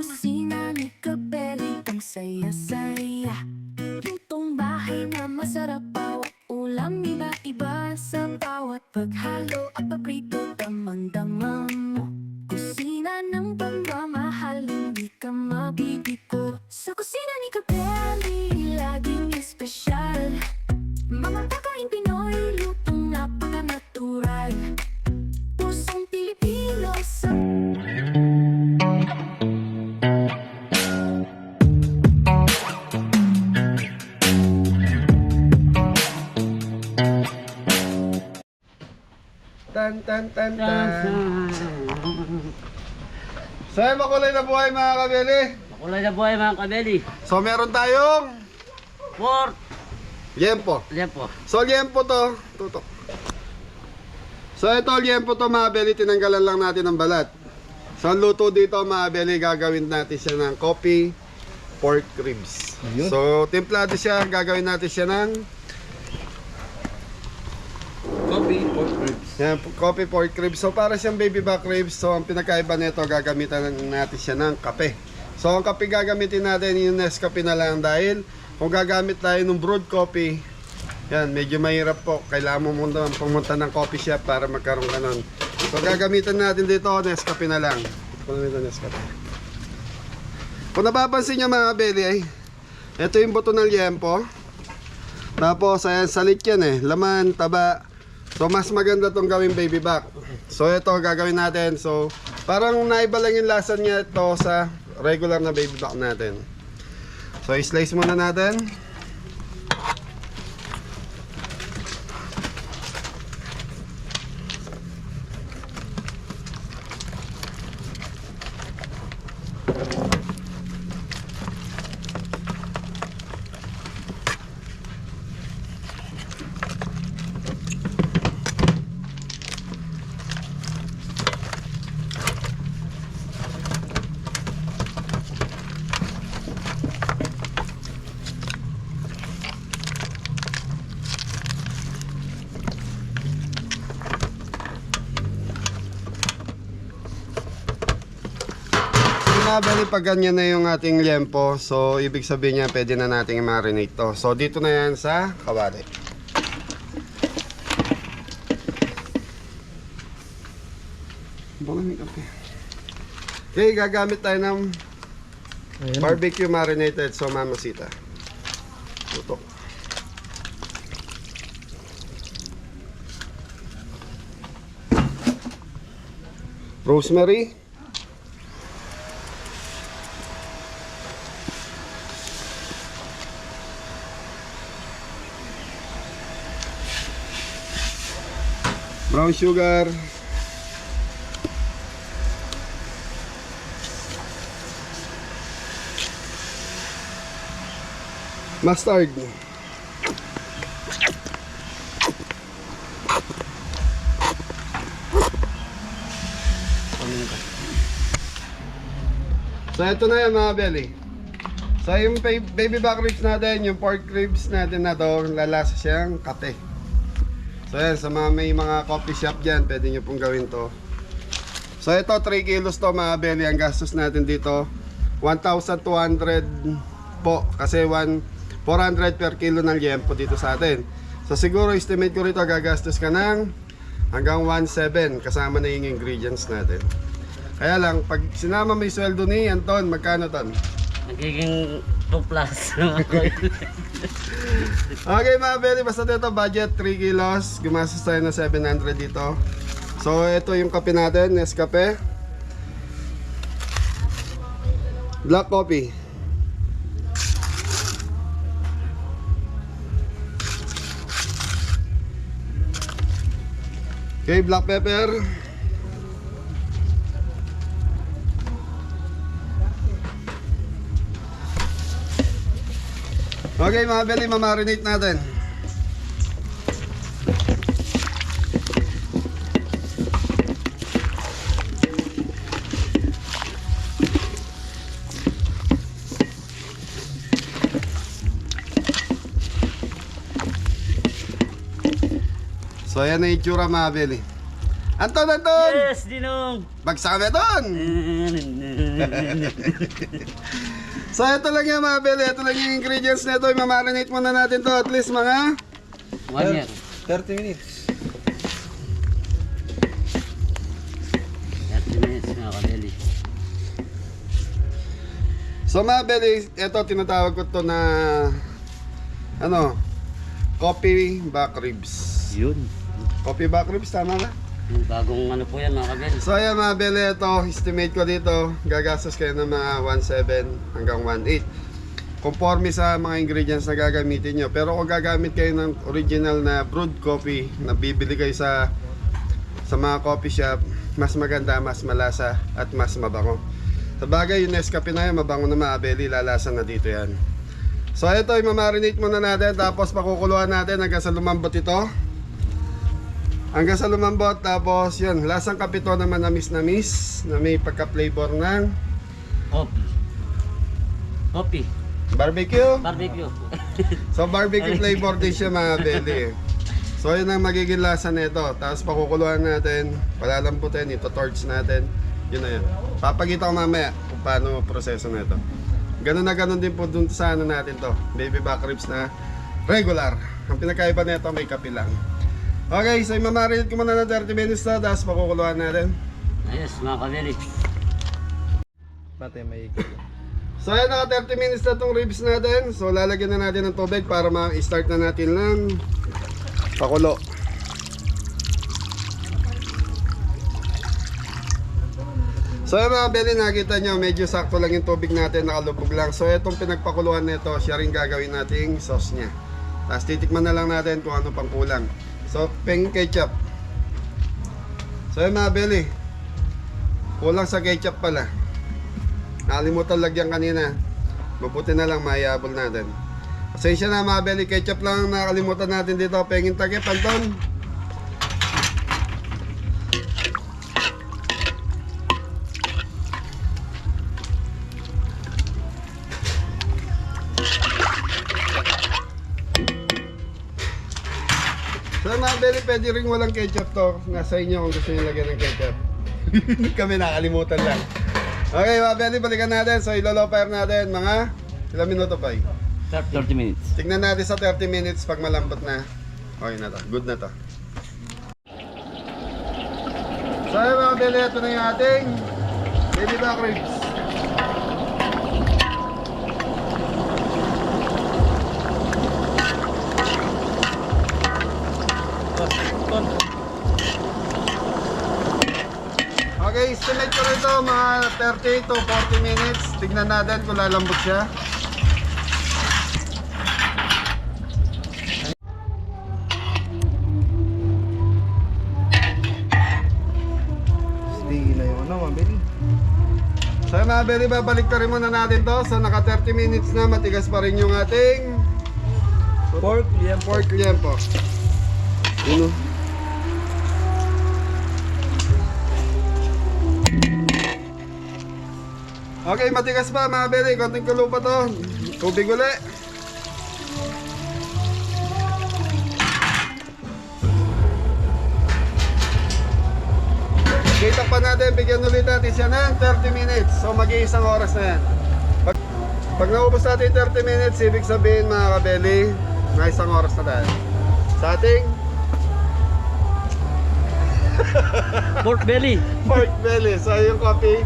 kusina ni Kabeli, ang saya-saya. Lutong bahay na masarap, bawat ulam iba-iba. Sa bawat paghalo at paprito, damang-dama mo. Kusina ng pagmamahal, hindi ka mabibigo. Sa kusina ni Kabeli, laging espesyal. Mga pagkain Pinoy, lutong napaka-natural. Pusong Pilipino sa... Tan tan tan tan. So makulay na buhay mga kabeli. Makulay na buhay mga kabeli. So meron tayong Port. liempo. Liempo. So liempo to, tutok. So ito liempo to mga kabeli, tinanggalan lang natin ng balat. So ang luto dito mga kabeli, gagawin natin siya ng coffee pork ribs. So templado siya, gagawin natin siya ng Coffee pork ribs. yan, coffee pork ribs. So para siyang baby back ribs. So ang pinakaiba nito, gagamitan natin siya ng kape. So ang kape gagamitin natin yung Nescafe na lang, dahil kung gagamit tayo ng brewed coffee, yan, medyo mahirap po. Kailangan mo muna pumunta ng coffee shop para magkaroon ka nun. So gagamitan natin dito Nescafe na lang. Kung nito Nescafe. Kung napapansin nyo mga kabeli, ay ito yung buto ng liempo. Tapos ayan, salit yan eh, laman, taba. So mas maganda tong gawing baby back. So ito gagawin natin. So parang naiba lang yung lasa niya ito sa regular na baby back natin. So i-slice muna natin. Bali, pag ganyan na yung ating liempo, so ibig sabihin niya pwede na nating i-marinate to. So dito na yan sa kawali. Okay, gagamit tayo ng barbecue marinated, so mamasita. Tutok. Rosemary. Brown sugar. Mustard. So ito na yan mga belly. So yung baby back ribs natin, yung pork ribs natin na to, lalasa siyang kape. So yan, sa mga may mga coffee shop dyan, pwede nyo pong gawin to. So ito, 3 kilos to mga belly. Ang gastos natin dito 1,200 po. Kasi 400 per kilo ng liempo dito sa atin. So siguro estimate ko rito, gagastos ka ng hanggang 1,700 kasama na yung ingredients natin. Kaya lang, pag sinama may sweldo ni Anton, magkano ton? Nagiging 2 plus. Okay mga belly, basta dito budget 3 kilos, gumastos tayo ng 700 dito. So ito yung kape natin, Nescafe black coffee. Okay, black pepper. Okay mga belly, mamarinate natin. So ayan na yung itsura mga belly. Anton! Yes, Dinong! Bagsak kami, Anton! So ito lang yan mga beli, ito lang yung ingredients nito. Imamarinate muna natin to at least mga 1 year. 30 minutes. 30 minutes mga kabeli. So mga beli, ito tinatawag ko to na ano, coffee back ribs. Yun. Coffee back ribs, tama na? Yung bagong ano po yan mga kabeli. So ayan mga beli, ito, estimate ko dito, gagastos kayo ng mga 1.7 hanggang 1.8. Conforme sa mga ingredients na gagamitin nyo. Pero kung gagamit kayo ng original na brewed coffee na bibili kayo sa mga coffee shop, mas maganda, mas malasa at mas mabango. Sa bagay, yung Nescafe na yan, mabango na mga beli, lalasa na dito yan. So ito, imamarinate muna natin, tapos pakukuluan natin hanggang sa lumambot ito. Hanggang sa lumambot, tapos yun, lasang kapito naman na miss na may pagka-flavor ng Coffee. Coffee. barbecue. Barbecue. So barbecue flavor din siya mga beli. So yun ang magiging lasa nito. Tapos pakukuluan natin, palalambutin, ito-torch natin. Yun na yun. Papakita ko mamaya kung paano proseso nito. Ganun na ganun din po dun sa ano natin to, baby back ribs na regular. Ang pinakaiba nito may kape lang. Okay, so imamarinate ko muna ng 30 minutes na, tapos pakukuluan natin. Ayos mga kabeli. Pati may So ayan, naka 30 minutes na itong ribs natin. So lalagyan na natin ng tubig para ma-start na natin ng pakulo. So ayan mga beli, nakita nyo, medyo sakto lang yung tubig natin, nakalubog lang. So itong pinagpakuluan nito, siya rin gagawin nating sauce nya. Tapos titikman na lang natin kung ano pang kulang. So peng ketchup. So ayan mga beli, kulang sa ketchup pala. Nakalimutan lagyan kanina. Mabuti na lang maiabol natin. Pasensya na mga beli, ketchup lang nakalimutan natin dito. Pengin takip, Anton. So mga beli, pwede rin walang ketchup to. Nasa inyo kung gusto nyo lagyan ng ketchup. Kami nakalimutan lang. Okay mga beli, balikan natin. So ilolow fire natin mga ilang minuto pa 30 minutes. Tignan natin sa 30 minutes pag malambot na. Okay na to, good na to. So ayun mga beli, ito na yung ating baby back ribs. Okay, estimate ko rito mga 30 to 40 minutes. Tignan natin kung lalambot siya. Sige na yung ano, mabili. So mga beli, babalik ka rin muna natin to. So naka 30 minutes na, matigas pa rin yung ating Pork, pork liempo. Yun o. Okay, matigas pa mga beli. Konting kulo pa to. Tubig uli. Kita pa natin, bigyan ulit natin siya ng 30 minutes. So mag-iisang oras na yan. Pag naubos natin 30 minutes, ibig sabihin mga kabeli, na isang oras na tayo. Sa ating Pork belly. pork belly. So yung coffee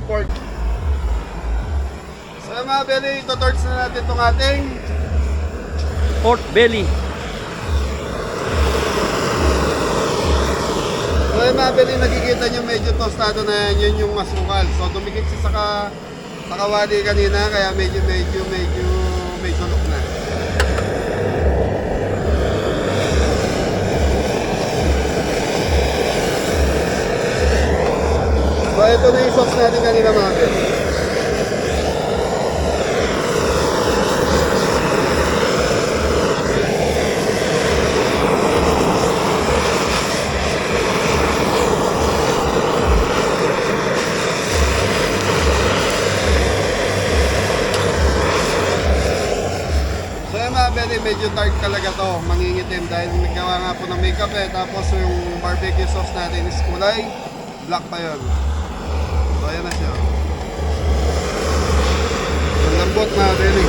pork. So mga belly, ito-torch na natin itong ating Pork belly. so yung mga belly, nakikita nyo medyo tostado na yan, yun yung masukal. So dumikit siya sa kawali kanina, kaya medyo may sulok na. So ito na yung sauce natin kanina mga belly. So yung mga belly, medyo dark talaga to, mangingit itim dahil naggawa nga po ng makeup tapos yung barbecue sauce natin is kulay black pa yun. So ayan na siya. Ang lambot na belly.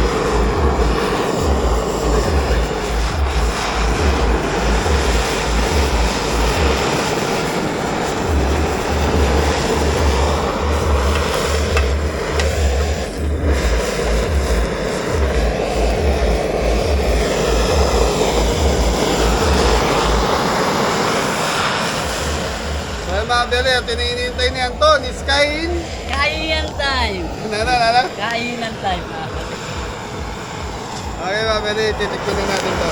Beli, at hinihintay ni Anton, is kain. Kainan time. Nala. Kainan time. Okay mga Beli, titikman na natin to.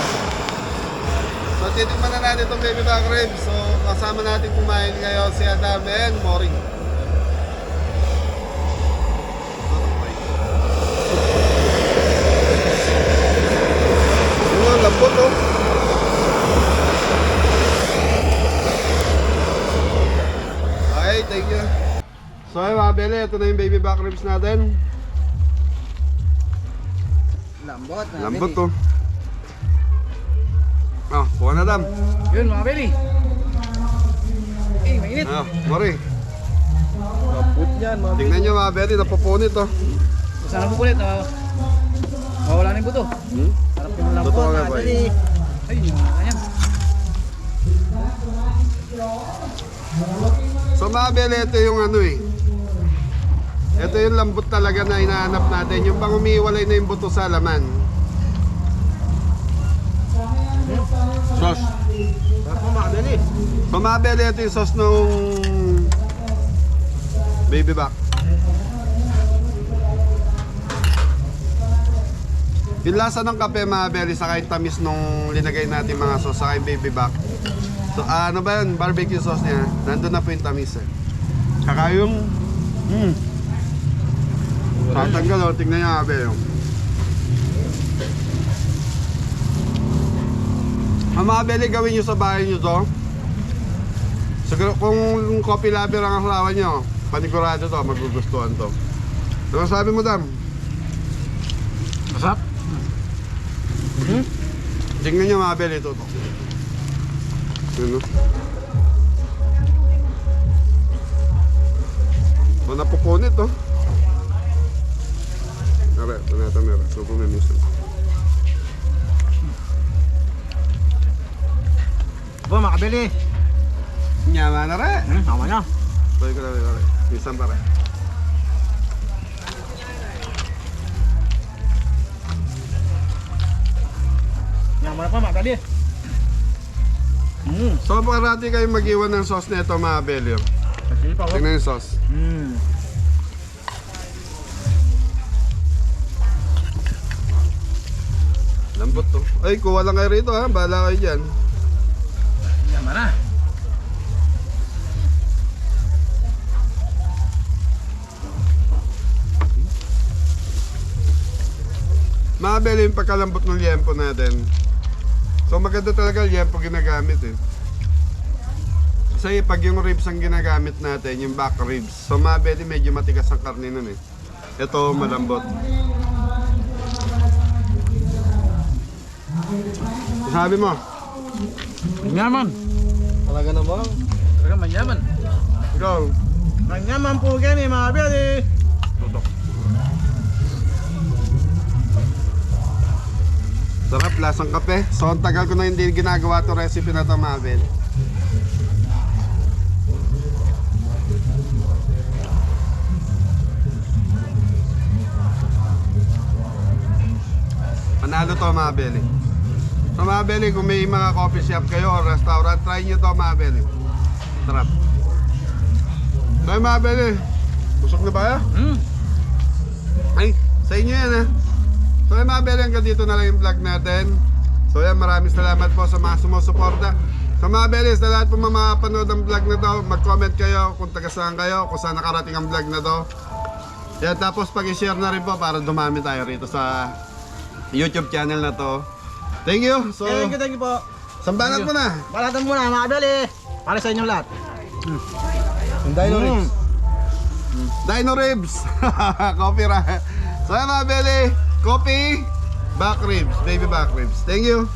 So titikman na natin itong baby back ribs. So kasama natin kumain ngayon si Adam and Mori. Yun, lambot oh. Okay, thank you. So ay mga Beli, ito na yung baby back ribs natin. Lambot na. Lambot to. Ah, kuha na Dam. Yun mga Beli. Eh, mainit. Ah, Mori. Lambot yan mga Beli. Tingnan nyo mga Beli, napupunit to. Sana po kulit. Mawala na yung buto. Sarap yung lambot Totoo nga, mga boy. Beli. Ay, yun. Ayan. So mga Beli, ito yung ano eh. Ito yung lambot talaga na hinahanap natin. Yung pang umiwalay na yung buto sa laman. Sauce. Sarap mga Beli. So mga Beli, ito yung sauce nung baby back. Yung lasa ng kape mga Beli, saka yung tamis nung linagay natin mga sauce, saka yung baby back. So ano ba yun, barbecue sauce niya, nandun na po yung tamis eh. Saka yung tatanggal o, tingnan niya mga Beli. Ang mga Beli, gawin nyo sa bahay nyo to. Siguro kung coffee lover ang asawa nyo, panigurado to, magugustuhan to. Ano sabi mo Dam? Masarap. Tingnan nyo mga Beli, ito to. Ano? O napupunit to. Tara, panata meron. So kung may minsan. Bo mga Beli. Nyama na re. Tama na. Pwede ko na rin. Minsan pa re. Nyaman na pa mga Beli. So parati kayo mag-iwan ng sauce nito mga Beli. Kasi pa ko. Tingnan yung sauce. Lambot to. Ay, kuha lang kayo rito ha. Bahala kayo dyan. Nyaman na. Mga Beli, yung pagkalambot ng liempo natin. So maganda talaga liempo ginagamit eh. Kasi pag yung ribs ang ginagamit natin, yung back ribs. So mga Beli, medyo matigas ang karne nun eh. Ito malambot. Sabi mo? Nyaman. Talaga naman. Talaga manyaman. Ikaw? Manyaman po yan mga Beli. Tutok. Sarap, lasang kape. So ang tagal ko na hindi ginagawa to recipe na to mga Beli. Panalo to mga Beli. So mga Beli, kung may mga coffee shop kayo o restaurant, try nyo to mga Beli. Sarap. So mga Beli, busog na ba ya? Ay, sa inyo yan ha. So yung mga Beli, hanggang dito na lang yung vlog natin. So yan, maraming salamat po sa mga sumusuporta. So mga Beli, sa lahat po mamapanood ang vlog na to, mag-comment kayo kung taga saan kayo, kung saan nakarating ang vlog na to. Yan, tapos pag-share na rin po para dumami tayo rito sa YouTube channel na to. Thank you. So, Thank you po. sambanat mo na. Balatan mo na mga Beli. Para sa inyong lahat. Yung dino ribs. Dino ribs. Coffee ra. So yan mga Beli, coffee, back ribs, baby back ribs. Thank you.